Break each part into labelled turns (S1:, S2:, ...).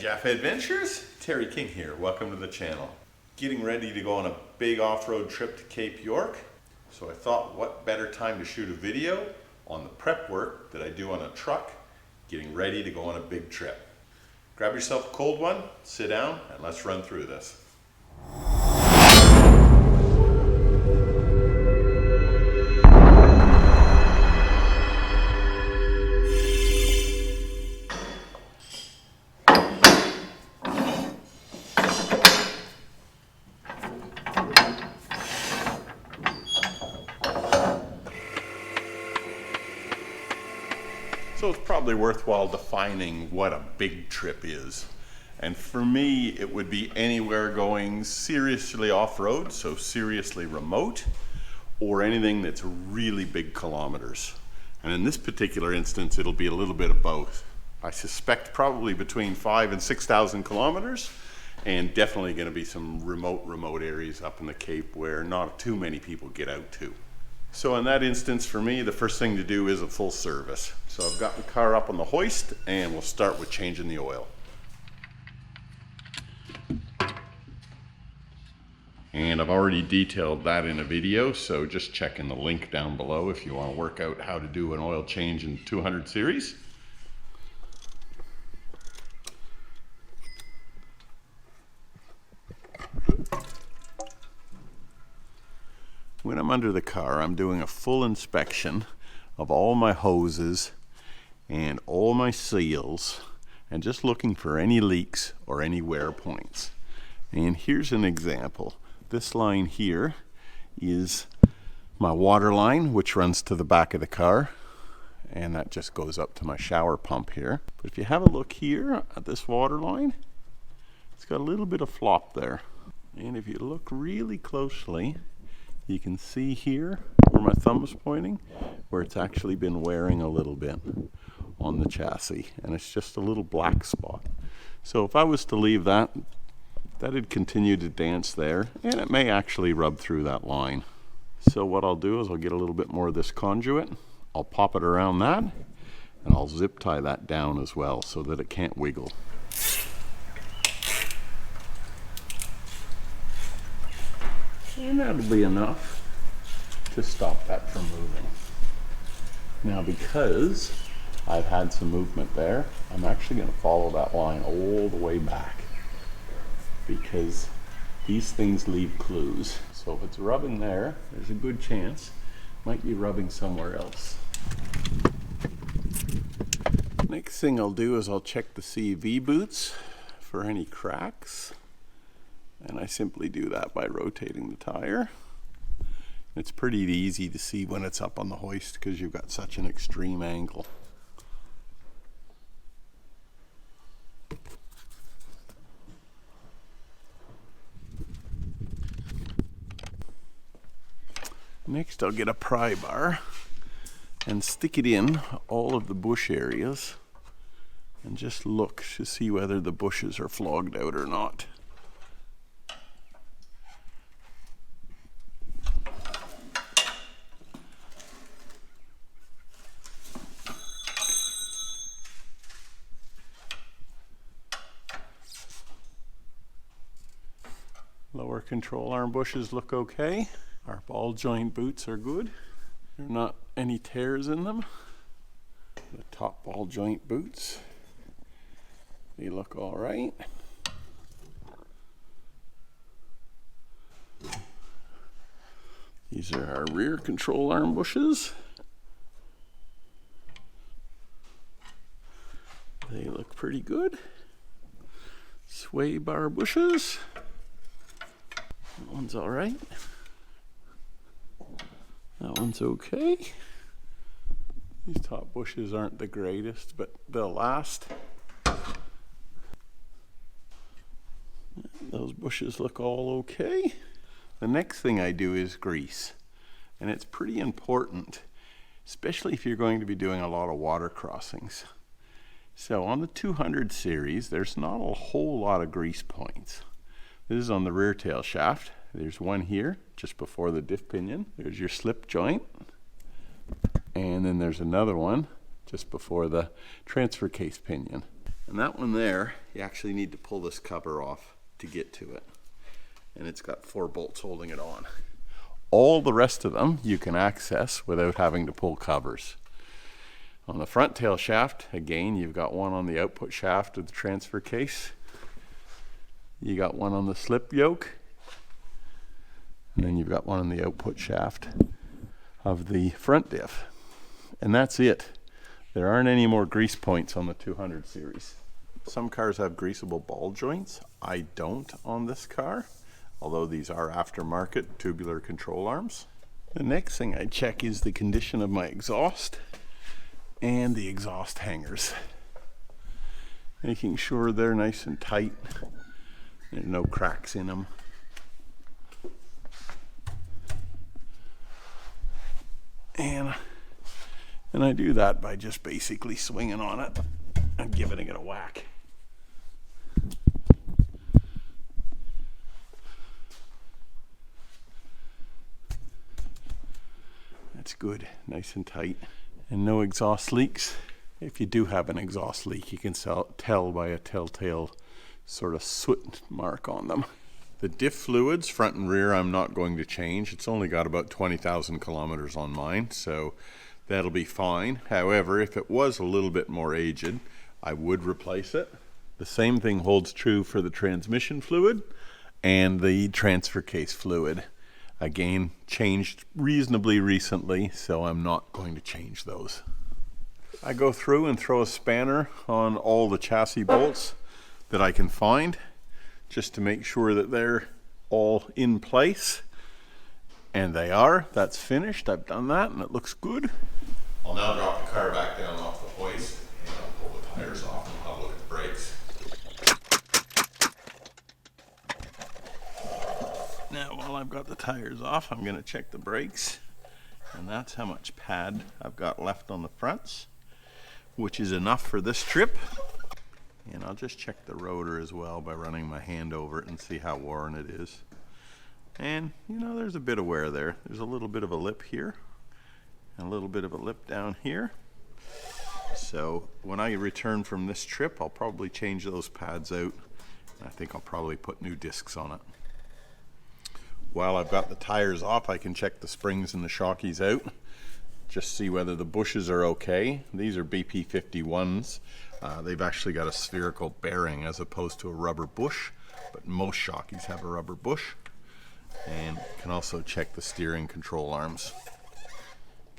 S1: Jeff Adventures, Terry King here. Welcome to the channel. Getting ready to go on a big off-road trip to Cape York. So I thought, what better time to shoot a video on the prep work that I do on a truck, getting ready to go on a big trip. Grab yourself a cold one, sit down, and let's run through this. So it's probably worthwhile defining what a big trip is. And for me, it would be anywhere going seriously off-road, so seriously remote, or anything that's really big kilometers. And in this particular instance, it'll be a little bit of both. I suspect probably between 5,000 and 6,000 kilometers, and definitely going to be some remote areas up in the Cape where not too many people get out to. So in that instance, for me, the first thing to do is a full service. So I've got the car up on the hoist, and we'll start with changing the oil. And I've already detailed that in a video, so just check in the link down below if you want to work out how to do an oil change in 200 series. When I'm under the car, I'm doing a full inspection of all my hoses and all my seals and just looking for any leaks or any wear points. And here's an example. This line here is my water line, which runs to the back of the car, and that just goes up to my shower pump here. But if you have a look here at this water line, it's got a little bit of flop there. And if you look really closely, you can see here where my thumb is pointing, where it's actually been wearing a little bit on the chassis, and it's just a little black spot. So if I was to leave that, that'd continue to dance there, and it may actually rub through that line. So what I'll do is I'll get a little bit more of this conduit, I'll pop it around that, and I'll zip tie that down as well so that it can't wiggle. And that'll be enough to stop that from moving. Now, because I've had some movement there, I'm actually going to follow that line all the way back, because these things leave clues. So if it's rubbing there, there's a good chance it might be rubbing somewhere else. Next thing I'll do is I'll check the CV boots for any cracks. And I simply do that by rotating the tire. It's pretty easy to see when it's up on the hoist because you've got such an extreme angle. Next, I'll get a pry bar and stick it in all of the bush areas and just look to see whether the bushes are flogged out or not. Lower control arm bushes look okay. Our ball joint boots are good. There are not any tears in them. The top ball joint boots, they look all right. These are our rear control arm bushes. They look pretty good. Sway bar bushes. That one's all right. That one's okay. These top bushes aren't the greatest, but they'll last. Those bushes look all okay. The next thing I do is grease, and it's pretty important, especially if you're going to be doing a lot of water crossings. So on the 200 series, there's not a whole lot of grease points. This is on the rear tail shaft. There's one here just before the diff pinion. There's your slip joint. And then there's another one just before the transfer case pinion. And that one there, you actually need to pull this cover off to get to it. And it's got 4 bolts holding it on. All the rest of them you can access without having to pull covers. On the front tail shaft, again, you've got one on the output shaft of the transfer case. You got one on the slip yoke. And then you've got one on the output shaft of the front diff. And that's it. There aren't any more grease points on the 200 series. Some cars have greasable ball joints. I don't on this car, although these are aftermarket tubular control arms. The next thing I check is the condition of my exhaust and the exhaust hangers. Making sure they're nice and tight. There's no cracks in them. And I do that by just basically swinging on it and giving it a whack. That's good, nice and tight. And no exhaust leaks. If you do have an exhaust leak, you can tell by a telltale sort of soot mark on them. The diff fluids, front and rear, I'm not going to change. It's only got about 20,000 kilometers on mine, so that'll be fine. However, if it was a little bit more aged, I would replace it. The same thing holds true for the transmission fluid and the transfer case fluid. Again, changed reasonably recently, so I'm not going to change those. I go through and throw a spanner on all the chassis bolts that I can find, just to make sure that they're all in place. And they are. That's finished. I've done that and it looks good. I'll now drop the car back down off the hoist and I'll pull the tires off and I'll look at the brakes. Now while I've got the tires off, I'm going to check the brakes. And that's how much pad I've got left on the fronts, which is enough for this trip. And I'll just check the rotor as well by running my hand over it and see how worn it is. And you know, there's a bit of wear there. There's a little bit of a lip here and a little bit of a lip down here. So when I return from this trip, I'll probably change those pads out. I think I'll probably put new discs on it. While I've got the tires off, I can check the springs and the shockeys out. Just see whether the bushes are okay. These are BP51s. They've actually got a spherical bearing as opposed to a rubber bush, but most shockeys have a rubber bush. And can also check the steering control arms.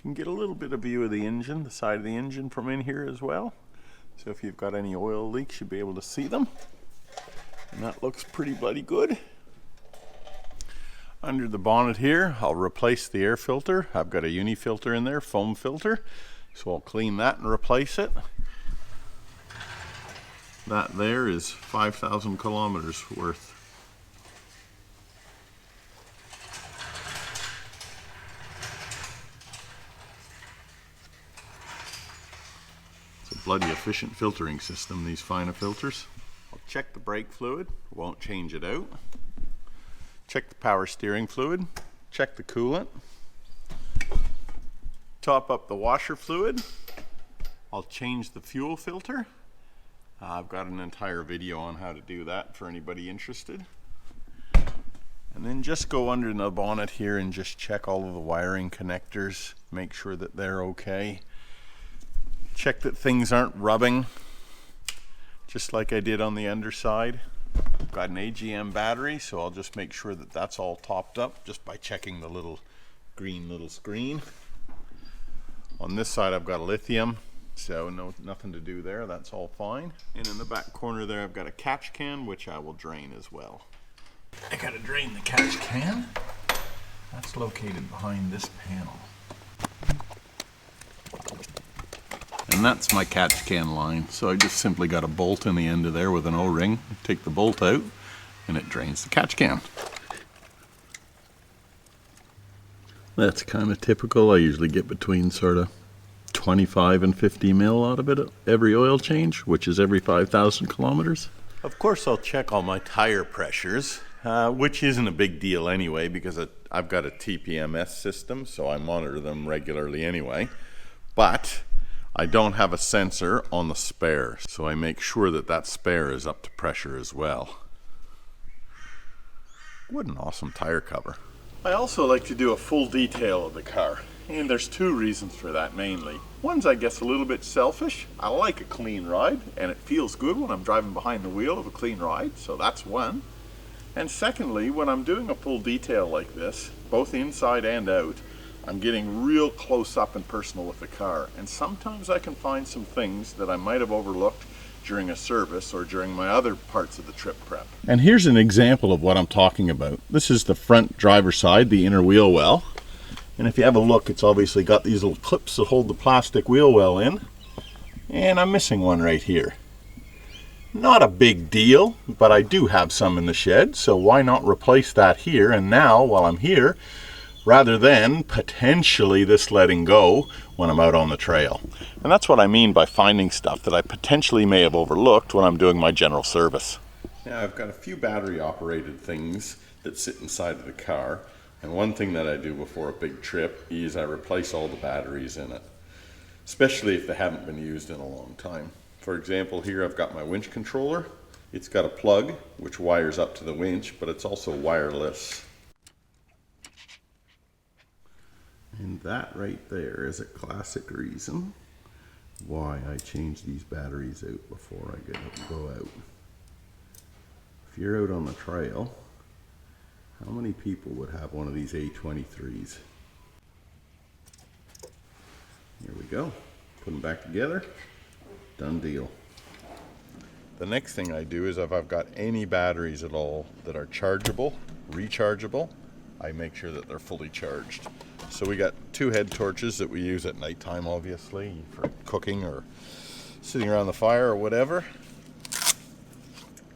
S1: Can get a little bit of view of the engine, the side of the engine from in here as well. So if you've got any oil leaks, you'll be able to see them. And that looks pretty bloody good. Under the bonnet here, I'll replace the air filter. I've got a uni filter in there, foam filter. So I'll clean that and replace it. That there is 5,000 kilometers worth. It's a bloody efficient filtering system, these Fina filters. I'll check the brake fluid, won't change it out. Check the power steering fluid, check the coolant. Top up the washer fluid. I'll change the fuel filter. I've got an entire video on how to do that for anybody interested. And then just go under the bonnet here and just check all of the wiring connectors, make sure that they're okay. Check that things aren't rubbing, just like I did on the underside. I've got an AGM battery, so I'll just make sure that that's all topped up just by checking the little green little screen. On this side I've got a lithium, so nothing to do there, that's all fine. And in the back corner there I've got a catch can, which I will drain as well. I gotta drain the catch can. That's located behind this panel. And that's my catch can line. So I just simply got a bolt in the end of there with an O-ring. Take the bolt out and it drains the catch can. That's kind of typical. I usually get between sort of 25 and 50 mil out of it every oil change, which is every 5,000 kilometers. Of course I'll check all my tire pressures, which isn't a big deal anyway because I've got a TPMS system, so I monitor them regularly anyway. But I don't have a sensor on the spare, so I make sure that that spare is up to pressure as well. What an awesome tire cover. I also like to do a full detail of the car, and there's two reasons for that mainly. One's, I guess, a little bit selfish. I like a clean ride, and it feels good when I'm driving behind the wheel of a clean ride, so that's one. And secondly, when I'm doing a full detail like this, both inside and out, I'm getting real close up and personal with the car, and sometimes I can find some things that I might have overlooked during a service or during my other parts of the trip prep. And here's an example of what I'm talking about. This is the front driver's side, the inner wheel well. And if you have a look, it's obviously got these little clips that hold the plastic wheel well in. And I'm missing one right here. Not a big deal, but I do have some in the shed, so why not replace that here and now while I'm here, rather than potentially this letting go when I'm out on the trail. And that's what I mean by finding stuff that I potentially may have overlooked when I'm doing my general service. Now I've got a few battery operated things that sit inside of the car, and one thing that I do before a big trip is I replace all the batteries in it, especially if they haven't been used in a long time. For example, here I've got my winch controller. It's got a plug which wires up to the winch, but it's also wireless. And that right there is a classic reason why I change these batteries out before I go out. If you're out on the trail, how many people would have one of these A23s? Here we go. Put them back together. Done deal. The next thing I do is if I've got any batteries at all that are chargeable, rechargeable, I make sure that they're fully charged. So we got two head torches that we use at nighttime, obviously, for cooking or sitting around the fire or whatever.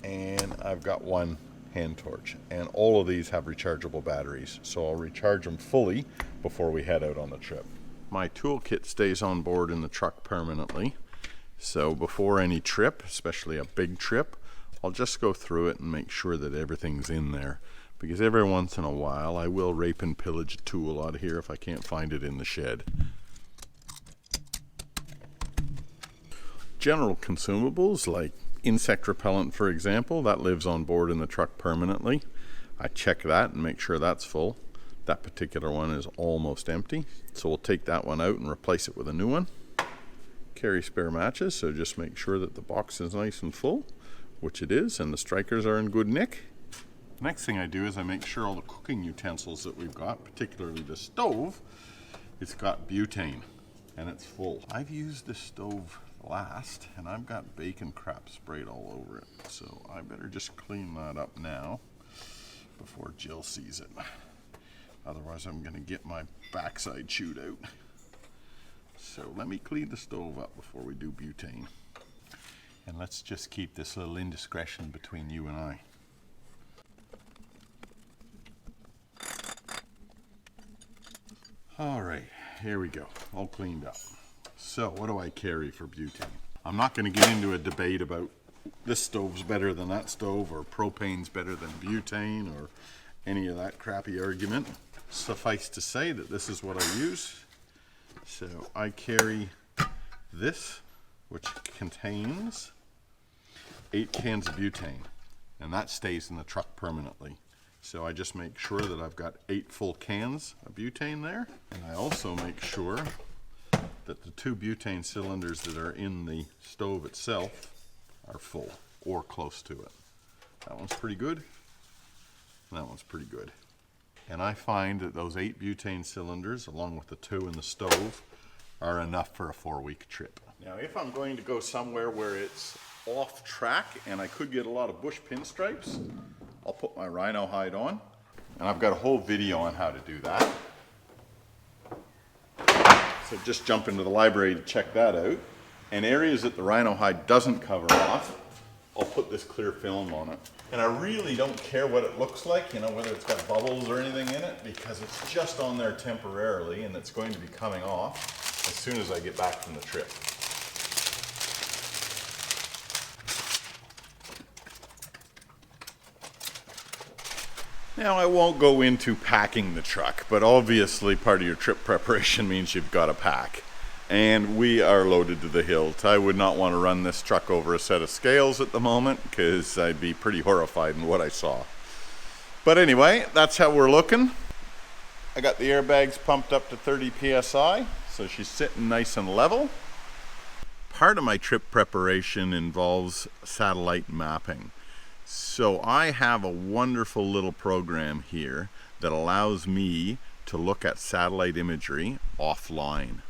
S1: And I've got one hand torch. And all of these have rechargeable batteries. So I'll recharge them fully before we head out on the trip. My toolkit stays on board in the truck permanently. So before any trip, especially a big trip, I'll just go through it and make sure that everything's in there. Because every once in a while I will rape and pillage a tool out of here if I can't find it in the shed. General consumables like insect repellent, for example, that lives on board in the truck permanently. I check that and make sure that's full. That particular one is almost empty, so we'll take that one out and replace it with a new one. Carry spare matches, so just make sure that the box is nice and full, which it is, and the strikers are in good nick. Next thing I do is I make sure all the cooking utensils that we've got, particularly the stove, it's got butane and it's full. I've used this stove last and I've got bacon crap sprayed all over it, so I better just clean that up now before Jill sees it. Otherwise I'm going to get my backside chewed out. So let me clean the stove up before we do butane. And let's just keep this little indiscretion between you and I. All right, here we go, all cleaned up. So what do I carry for butane? I'm not going to get into a debate about this stove's better than that stove or propane's better than butane or any of that crappy argument. Suffice to say that this is what I use. So I carry this, which contains 8 cans of butane, and that stays in the truck permanently. So I just make sure that I've got 8 full cans of butane there. And I also make sure that the 2 butane cylinders that are in the stove itself are full or close to it. That one's pretty good. And that one's pretty good. And I find that those 8 butane cylinders, along with the 2 in the stove, are enough for a 4-week trip. Now, if I'm going to go somewhere where it's off track and I could get a lot of bush pinstripes, I'll put my Rhino Hide on, and I've got a whole video on how to do that. So just jump into the library to check that out. And areas that the Rhino Hide doesn't cover off, I'll put this clear film on it. And I really don't care what it looks like, you know, whether it's got bubbles or anything in it, because it's just on there temporarily and it's going to be coming off as soon as I get back from the trip. Now, I won't go into packing the truck, but obviously part of your trip preparation means you've got to pack. And we are loaded to the hilt. I would not want to run this truck over a set of scales at the moment because I'd be pretty horrified in what I saw. But anyway, that's how we're looking. I got the airbags pumped up to 30 psi, so she's sitting nice and level. Part of my trip preparation involves satellite mapping. So I have a wonderful little program here that allows me to look at satellite imagery offline.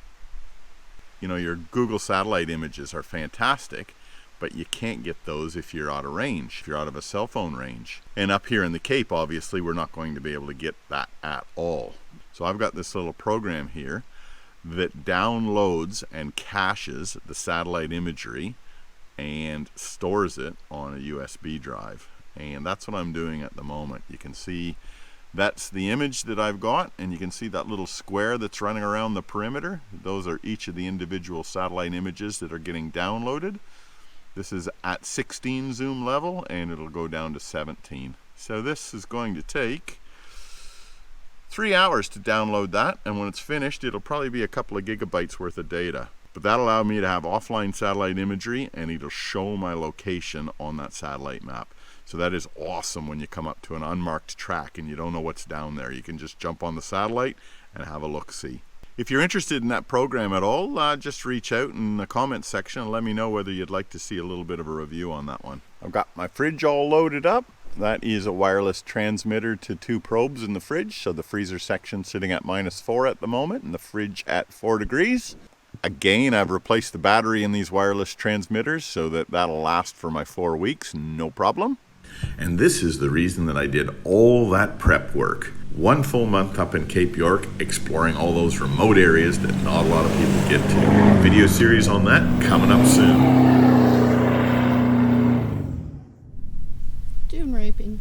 S1: You know, your Google satellite images are fantastic, but you can't get those if you're out of range, if you're out of a cell phone range. And up here in the Cape, obviously, we're not going to be able to get that at all. So I've got this little program here that downloads and caches the satellite imagery and stores it on a USB drive. And that's what I'm doing at the moment. You can see that's the image that I've got, and you can see that little square that's running around the perimeter. Those are each of the individual satellite images that are getting downloaded. This is at 16 zoom level, and it'll go down to 17. So this is going to take 3 hours to download that, and when it's finished, it'll probably be a couple of gigabytes worth of data. But that'll allow me to have offline satellite imagery, and it'll show my location on that satellite map. So that is awesome when you come up to an unmarked track and you don't know what's down there. You can just jump on the satellite and have a look-see. If you're interested in that program at all, just reach out in the comments section and let me know whether you'd like to see a little bit of a review on that one. I've got my fridge all loaded up. That is a wireless transmitter to 2 probes in the fridge. So the freezer section sitting at -4 at the moment and the fridge at 4 degrees. Again, I've replaced the battery in these wireless transmitters so that that'll last for my 4 weeks, no problem. And this is the reason that I did all that prep work. 1 full month up in Cape York, exploring all those remote areas that not a lot of people get to. Video series on that coming up soon.
S2: Dune raping.